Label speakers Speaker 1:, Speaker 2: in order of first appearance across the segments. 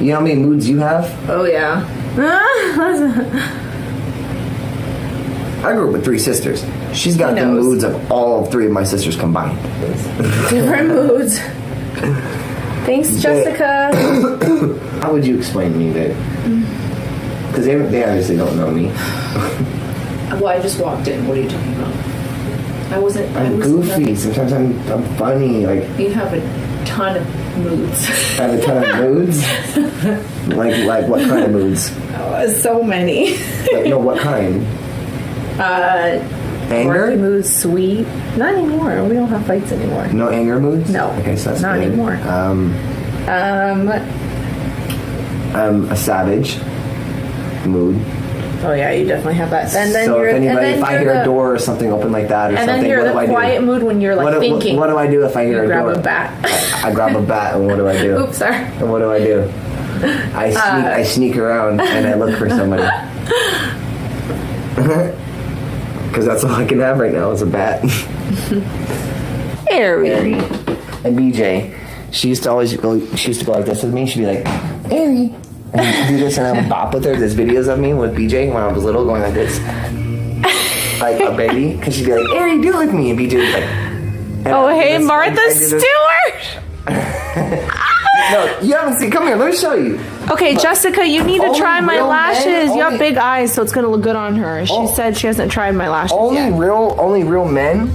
Speaker 1: You know how many moods you have?
Speaker 2: Oh, yeah.
Speaker 1: I grew up with 3 sisters. She's got the moods of all 3 of my sisters combined.
Speaker 2: Different moods. Thanks, Jessica.
Speaker 1: How would you explain me that? Because they obviously don't know me.
Speaker 2: Well, I just walked in. What are you talking about?
Speaker 1: I'm goofy. Sometimes I'm funny. Like
Speaker 2: you have a ton of moods.
Speaker 1: I have a ton of moods. like what kind of moods?
Speaker 2: So many.
Speaker 1: Like, no, what kind? Anger
Speaker 2: moods, sweet. Not anymore. We don't have fights anymore.
Speaker 1: No anger moods.
Speaker 2: No.
Speaker 1: Okay, so that's
Speaker 2: not
Speaker 1: good.
Speaker 2: anymore.
Speaker 1: I'm a savage mood.
Speaker 2: Oh yeah, you definitely have that. And then
Speaker 1: so if I hear a door or something open like that or something,
Speaker 2: and then you're the quiet mood when you're like thinking.
Speaker 1: What do I do if I hear a door?
Speaker 2: You grab a bat.
Speaker 1: I grab a bat, and what do I do?
Speaker 2: Oops, sorry.
Speaker 1: And what do I do? I sneak around and I look for somebody. Because that's all I can have right now is a bat.
Speaker 2: Harry.
Speaker 1: And BJ, she used to go like this with me. She'd be like, Harry. And she'd do this and I would bop with her. There's videos of me with BJ when I was little going like this. Like a baby. Because she'd be like, Harry, do it with me. And BJ would be like...
Speaker 2: hey, Martha Stewart!
Speaker 1: No, you haven't seen... Come here, let me show you.
Speaker 2: Okay, Jessica, you need to try my lashes. You have
Speaker 1: only,
Speaker 2: big eyes, so it's going to look good on her. She said she hasn't tried my lashes yet.
Speaker 1: Only real men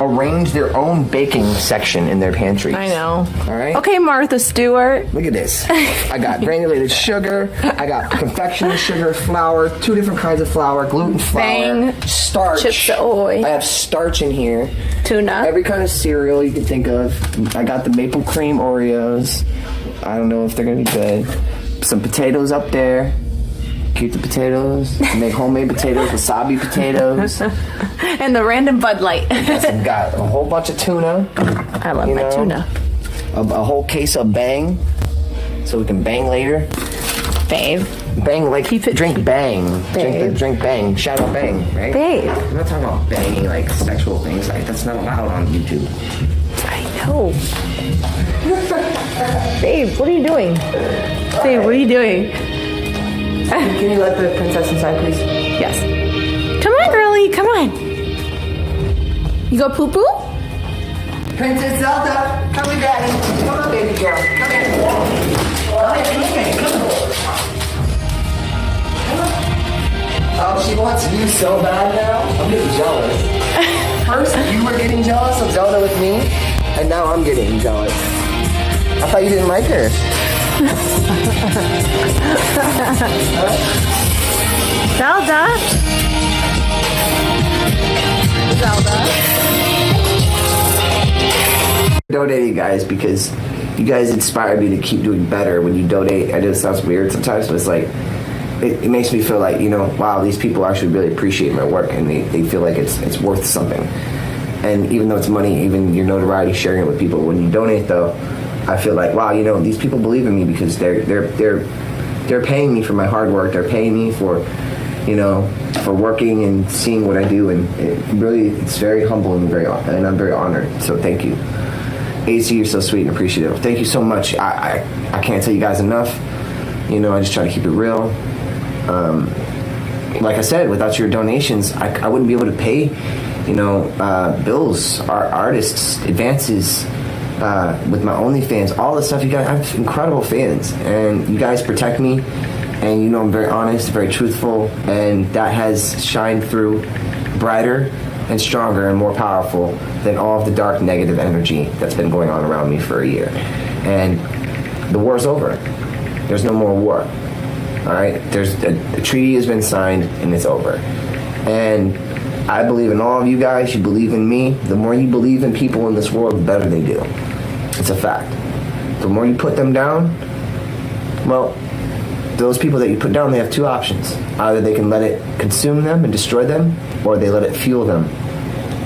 Speaker 1: arrange their own baking section in their pantries.
Speaker 2: I know.
Speaker 1: All right?
Speaker 2: Okay, Martha Stewart.
Speaker 1: Look at this. I got granulated sugar. I got confectionery sugar, flour, 2 different kinds of flour, gluten flour, starch.
Speaker 2: Chips Ahoy.
Speaker 1: I have starch in here.
Speaker 2: Tuna.
Speaker 1: Every kind of cereal you can think of. I got the maple cream Oreos. I don't know if they're going to be good. Some potatoes up there. Keep the potatoes. Make homemade potatoes, wasabi potatoes.
Speaker 2: And the random Bud Light.
Speaker 1: Got a whole bunch of tuna.
Speaker 2: I love my tuna.
Speaker 1: A whole case of Bang, so we can bang later.
Speaker 2: Babe.
Speaker 1: Bang, like drink Bang.
Speaker 2: Babe.
Speaker 1: Drink Bang. Shout out Bang, right?
Speaker 2: Babe.
Speaker 1: I'm not talking about banging like sexual things. Like that's not allowed on YouTube.
Speaker 2: I know. Babe, what are you doing? Babe, what are you doing?
Speaker 1: Can you let the princess inside, please?
Speaker 2: Yes. Come on, girlie. Come on. You go poo-poo?
Speaker 1: Princess Zelda, come with Daddy. Come on, baby girl. Come here. Come on. Oh, she wants you so bad now? I'm getting jealous. First, you were getting jealous of Zelda with me, and now I'm getting jealous. I thought you didn't like her.
Speaker 2: Zelda.
Speaker 1: Donate, you guys, because you guys inspire me to keep doing better when you donate. I know it sounds weird sometimes, but it's like it makes me feel like, wow, these people actually really appreciate my work and they feel like it's worth something. And even though it's money, even your notoriety, sharing it with people, when you donate though, I feel like, wow, these people believe in me because they're paying me for my hard work. They're paying me for working and seeing what I do, and it's very humble and I'm very honored. So thank you. AC, you're so sweet and appreciative. Thank you so much. I can't tell you guys enough. I just try to keep it real. Like I said, without your donations, I wouldn't be able to pay, bills, artists, advances, with my OnlyFans, all the stuff you guys. I have incredible fans, and you guys protect me, and I'm very honest, very truthful, and that has shined through brighter and stronger and more powerful than all of the dark negative energy that's been going on around me for a year. And the war's over. There's no more war. All right? There's a treaty has been signed and it's over. And I believe in all of you guys. You believe in me. The more you believe in people in this world, the better they do. It's a fact. The more you put them down, well, those people that you put down, they have 2 options. Either they can let it consume them and destroy them, or they let it fuel them.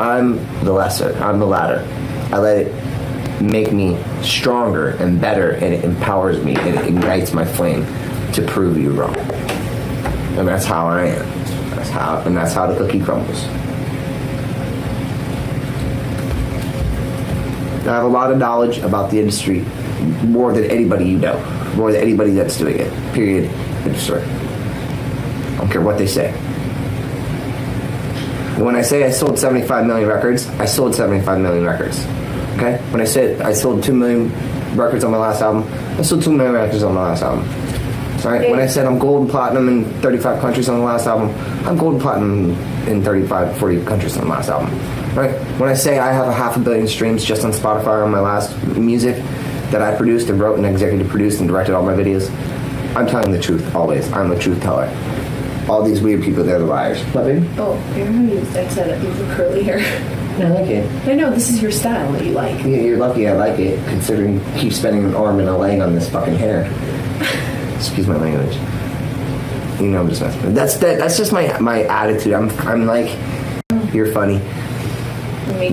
Speaker 1: I'm the lesser. I'm the latter. I let it make me stronger and better, and it empowers me, and it ignites my flame to prove you wrong. And that's how I am. That's how the cookie crumbles. I have a lot of knowledge about the industry. more than anybody you know, more than anybody that's doing it. Period. End of story. I don't care what they say. When I say I sold 75 million records, I sold 75 million records. Okay? When I said I sold 2 million records on my last album, I sold 2 million records on my last album. Right? When I said I'm gold and platinum in 35 countries on the last album, I'm gold and platinum in 35, 40 countries on the last album. Right? When I say I have 500 million streams just on Spotify on my last music that I produced and wrote and executive produced and directed all my videos, I'm telling the truth always. I'm a truth teller. All these weird people, they're the liars. What, baby?
Speaker 3: Oh, you remember you said that you have curly hair.
Speaker 1: I like it.
Speaker 3: I know, this is your style that you like.
Speaker 1: Yeah, you're lucky I like it, considering you keep spending an arm and a leg on this fucking hair. Excuse my language. You know I'm just messing. That's just my attitude. I'm like, you're funny.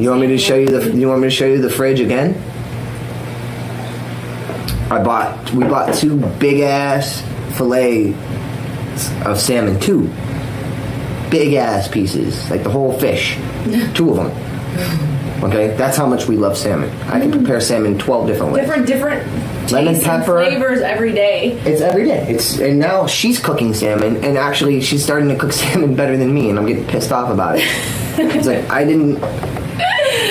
Speaker 1: You want me to show you the fridge again? We bought 2 big ass fillet of salmon, 2 big ass pieces, like the whole fish, 2 of them. Okay, that's how much we love salmon. I can prepare salmon 12 different ways.
Speaker 3: Different
Speaker 1: lemon
Speaker 3: tastes
Speaker 1: pepper
Speaker 3: and flavors every day.
Speaker 1: It's every day. And now she's cooking salmon, and actually she's starting to cook salmon better than me, and I'm getting pissed off about it. It's like I didn't.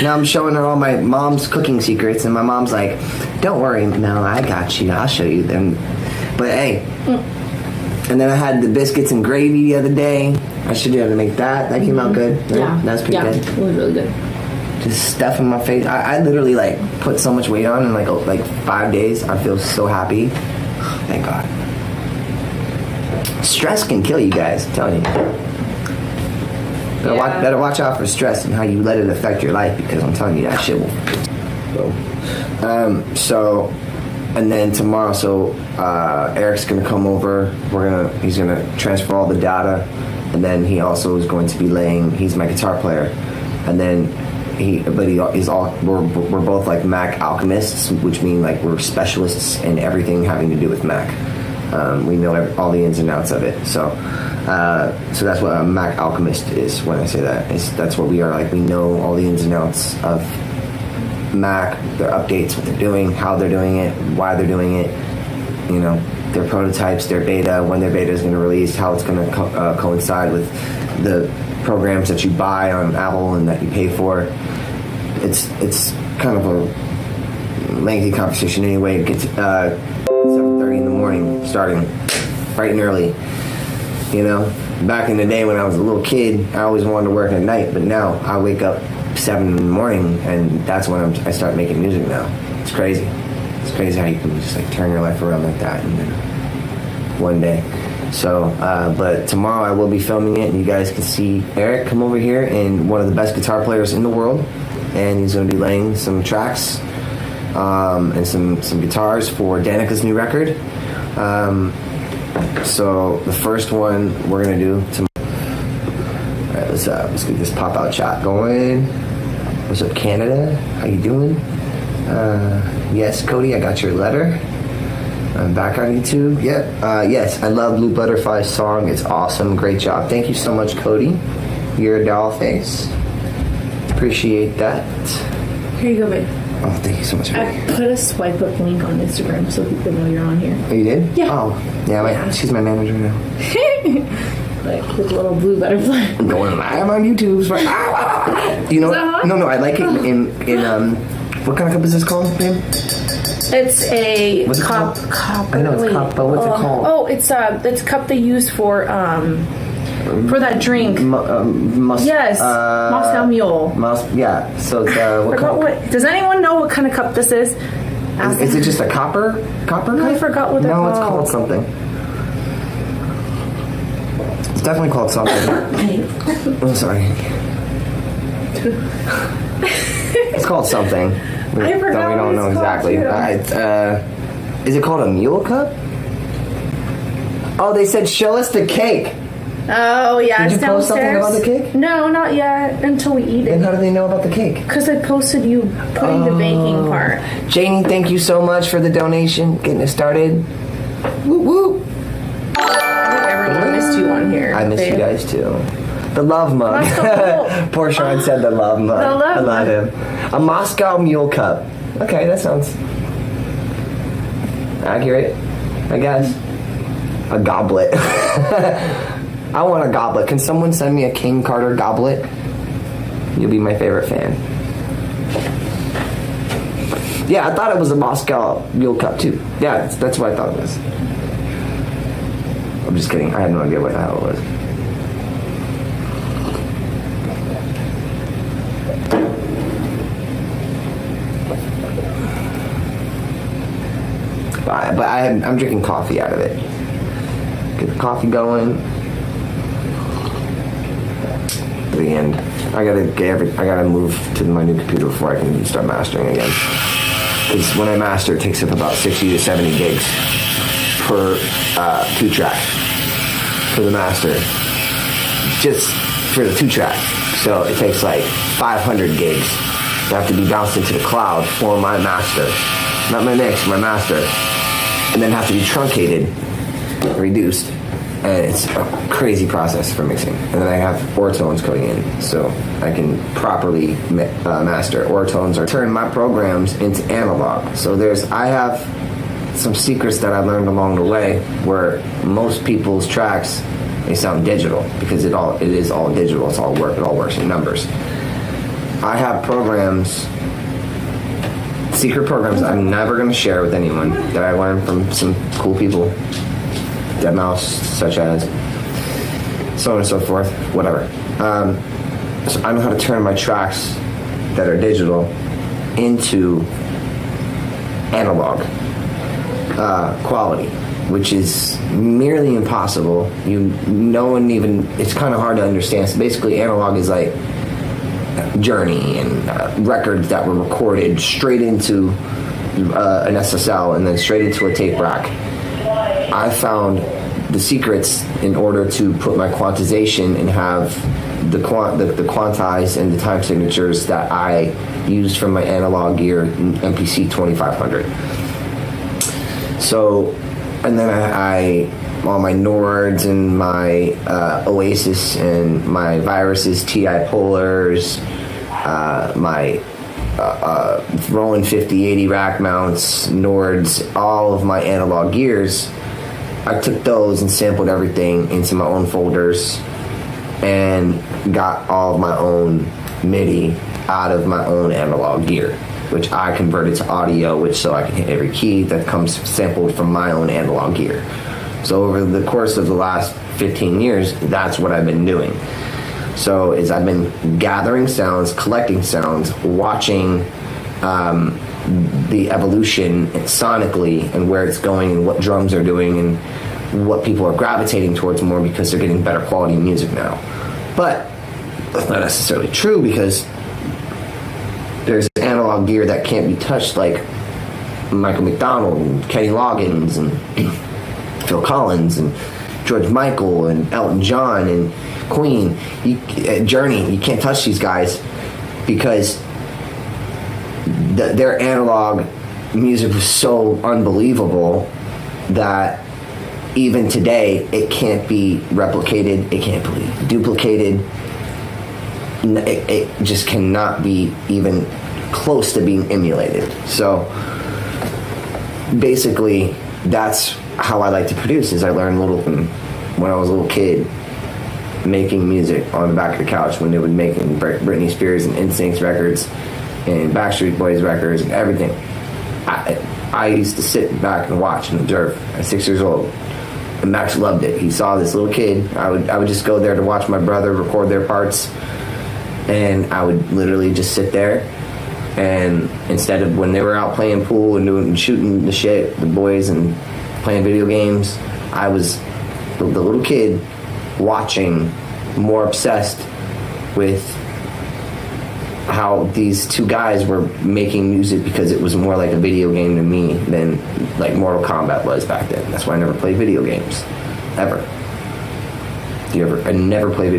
Speaker 1: Now I'm showing her all my mom's cooking secrets, and my mom's like, "Don't worry, Mel, I got you. I'll show you them." But hey. And then I had the biscuits and gravy the other day. I showed you how to make that. That came out good. Right?
Speaker 3: Yeah.
Speaker 1: That's pretty good.
Speaker 3: It was really good.
Speaker 1: Just stuff in my face. I literally like put so much weight on in like 5 days. I feel so happy. Thank God. Stress can kill you guys, I'm telling you. Better watch out for stress and how you let it affect your life, because I'm telling you that shit will. And then tomorrow, Eric's gonna come over. He's gonna transfer all the data, and then he also is going to be he's my guitar player, and then we're both like Mac alchemists, which mean like we're specialists in everything having to do with Mac. We know all the ins and outs of it. So that's what a Mac alchemist is. When I say that, that's what we are. Like, we know all the ins and outs of Mac, their updates, what they're doing, how they're doing it, why they're doing it. You know, their prototypes, their beta, when their beta is going to release, how it's going to coincide with the programs that you buy on Apple and that you pay for. It's kind of a lengthy conversation anyway. It gets 7:30 in the morning, starting bright and early. You know, back in the day when I was a little kid, I always wanted to work at night, but now I wake up 7 in the morning, and that's when I start making music now. It's crazy. It's crazy how you can just like turn your life around like that in one day. So, but tomorrow I will be filming it, and you guys can see Eric come over here, and one of the best guitar players in the world, and he's going to be laying some tracks and some guitars for Danica's new record. So the first one we're going to do tomorrow. All right, let's get this pop-out chat going. What's up, Canada? How you doing? Yes, Cody, I got your letter. I'm back on YouTube. Yep. Yes, I love Blue Butterfly's song. It's awesome. Great job. Thank you so much, Cody. You're a doll face. Appreciate that.
Speaker 3: Here you go, babe.
Speaker 1: Oh, thank you so much.
Speaker 3: I put a swipe up link on Instagram so people know you're on here.
Speaker 1: Oh, you did?
Speaker 3: Yeah.
Speaker 1: Oh, yeah. She's my manager now.
Speaker 3: Like with a little blue butterfly.
Speaker 1: I'm going live on YouTube. You know? No. I like it in what kind of cup is this called, babe?
Speaker 3: It's a cup.
Speaker 1: I know it's cup, but what's it called?
Speaker 3: Oh, it's a cup they use for that drink. Yes, Moscow Mule.
Speaker 1: Yeah. So it's
Speaker 3: Does anyone know what kind of cup this is?
Speaker 1: Is it just a copper cup?
Speaker 3: I forgot what they're called.
Speaker 1: No, it's called something. It's definitely called something. I'm sorry. It's called something. We don't know exactly. Is it called a mule cup? Oh, they said show us the cake.
Speaker 3: Oh, yeah.
Speaker 1: Did you post something about the cake?
Speaker 3: No, not yet. Until we eat it.
Speaker 1: And how do they know about the cake?
Speaker 3: Because I posted you putting the baking part.
Speaker 1: Janie, thank you so much for the donation. Getting it started. Woo woo.
Speaker 3: I think everyone missed you on here.
Speaker 1: I miss you guys too. The love mug. Poor Sean said the love mug. I love him. A Moscow Mule cup. Okay, that sounds accurate, I guess. A goblet. I want a goblet. Can someone send me a King Carter goblet? You'll be my favorite fan. Yeah, I thought it was a Moscow Mule Cup too. Yeah, that's what I thought it was. I'm just kidding. I had no idea what the hell it was. But I'm drinking coffee out of it. Get the coffee going. To the end. I gotta move to my new computer before I can start mastering again. Because when I master, it takes up about 60 to 70 gigs per 2-track for the master. Just for the 2-track. So it takes like 500 gigs that have to be bounced into the cloud for my master. Not my mix, my master. And then have to be truncated, reduced, and it's a crazy process for mixing. And then I have ortones going in, so I can properly master. Ortones are turn my programs into analog. So I have some secrets that I learned along the way, where most people's tracks, they sound digital because it is all digital. It all works in numbers. I have programs. Secret programs I'm never going to share with anyone that I learned from some cool people, deadmau5, such as so on and so forth, whatever. So I know how to turn my tracks that are digital into analog quality, which is nearly impossible. It's kind of hard to understand. So basically, analog is like Journey and records that were recorded straight into an SSL and then straight into a tape rack. I found the secrets in order to put my quantization and have the quantize and the time signatures that I used from my analog gear MPC 2500. So, and then I all my Nords and my Oasis and my Viruses, TI Polars, my Roland 5080 rack mounts, Nords, all of my analog gears. I took those and sampled everything into my own folders and got all of my own MIDI out of my own analog gear, which I converted to audio, so I can hit every key that comes sampled from my own analog gear. So over the course of the last 15 years, that's what I've been doing. So I've been gathering sounds, collecting sounds, watching the evolution sonically and where it's going and what drums are doing and what people are gravitating towards more because they're getting better quality music now. But that's not necessarily true because there's analog gear that can't be touched, like Michael McDonald and Kenny Loggins and Phil Collins and George Michael and Elton John and Queen, Journey. You can't touch these guys because their analog music was so unbelievable that even today it can't be replicated, it can't be duplicated, it just cannot be even close to being emulated. So basically that's how I like to produce. Is I learned when I was a little kid making music on the back of the couch when they were making Britney Spears and NSYNC records and Backstreet Boys records and everything. I used to sit back and watch and observe at 6 years old. And Max loved it. He saw this little kid. I would just go there to watch my brother record their parts, and I would literally just sit there. And instead of when they were out playing pool and shooting the shit, the boys, and playing video games, I was the little kid watching, more obsessed with how these two guys were making music because it was more like a video game to me than like Mortal Kombat was back then. That's why I never played video games. Ever. I never played video